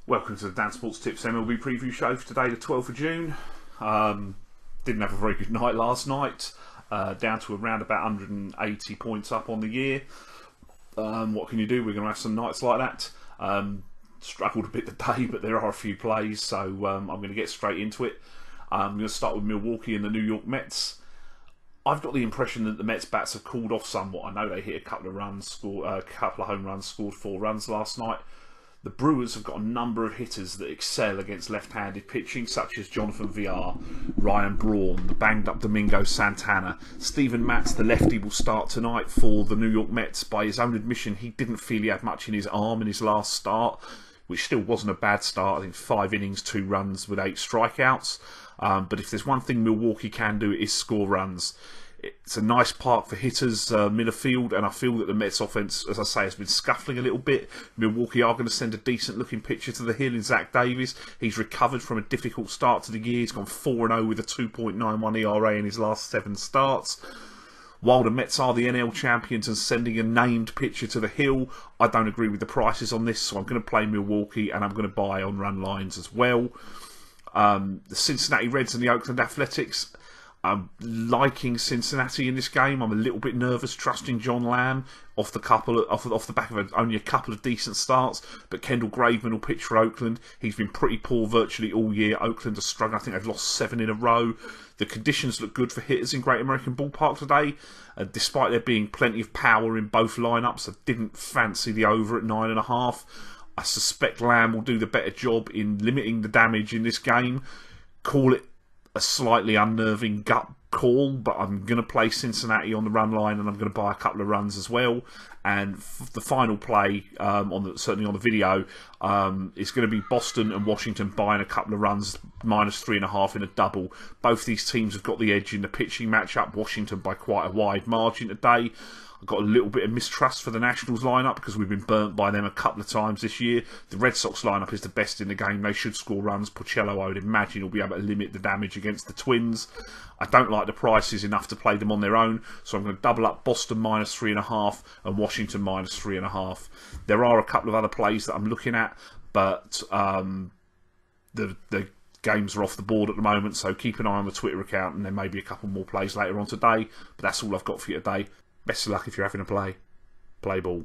Welcome to the Dan Sports Tips MLB preview show for today, the 12th of June. Didn't have a very good night last night. Down to around about 180 points up on the year. What can you do? We're going to have some nights like that. Struggled a bit today, but there are a few plays, so I'm going to get straight into it. I'm going to start with Milwaukee and the New York Mets. I've got the impression that the Mets bats have cooled off somewhat. I know they hit a couple of home runs, scored 4 runs last night. The Brewers have got a number of hitters that excel against left-handed pitching, such as Jonathan Villar, Ryan Braun, the banged-up Domingo Santana. Steven Matz, the lefty, will start tonight for the New York Mets. By his own admission, he didn't feel he had much in his arm in his last start, which still wasn't a bad start. I think 5 innings, 2 runs with 8 strikeouts. But if there's one thing Milwaukee can do, it is score runs. It's a nice park for hitters, Miller Field, and I feel that the Mets offense, as I say, has been scuffling a little bit. Milwaukee are going to send a decent-looking pitcher to the hill in Zach Davies. He's recovered from a difficult start to the year. He's gone 4-0 with a 2.91 ERA in his last 7 starts. While the Mets are the NL champions and sending a named pitcher to the hill, I don't agree with the prices on this, so I'm going to play Milwaukee, and I'm going to buy on run lines as well. The Cincinnati Reds and the Oakland Athletics. I'm liking Cincinnati in this game. I'm a little bit nervous trusting John Lamb off the back of only a couple of decent starts. But Kendall Graveman will pitch for Oakland. He's been pretty poor virtually all year. Oakland are struggling. I think they've lost 7 in a row. The conditions look good for hitters in Great American Ballpark today. Despite there being plenty of power in both lineups, I didn't fancy the over at 9.5. I suspect Lamb will do the better job in limiting the damage in this game. Call it a slightly unnerving gut call, but I'm going to play Cincinnati on the run line, and I'm going to buy a couple of runs as well. And the final play, certainly on the video, is going to be Boston and Washington buying a couple of runs, -3.5 in a double. Both these teams have got the edge in the pitching matchup. Washington by quite a wide margin today. I've got a little bit of mistrust for the Nationals lineup because we've been burnt by them a couple of times this year. The Red Sox lineup is the best in the game. They should score runs. Porcello, I would imagine, will be able to limit the damage against the Twins. I don't like the prices enough to play them on their own, so I'm going to double up Boston -3.5 and Washington -3.5. There are a couple of other plays that I'm looking at, but the games are off the board at the moment, so keep an eye on the Twitter account, and there may be a couple more plays later on today. But that's all I've got for you today. Best of luck if you're having a play. Play ball.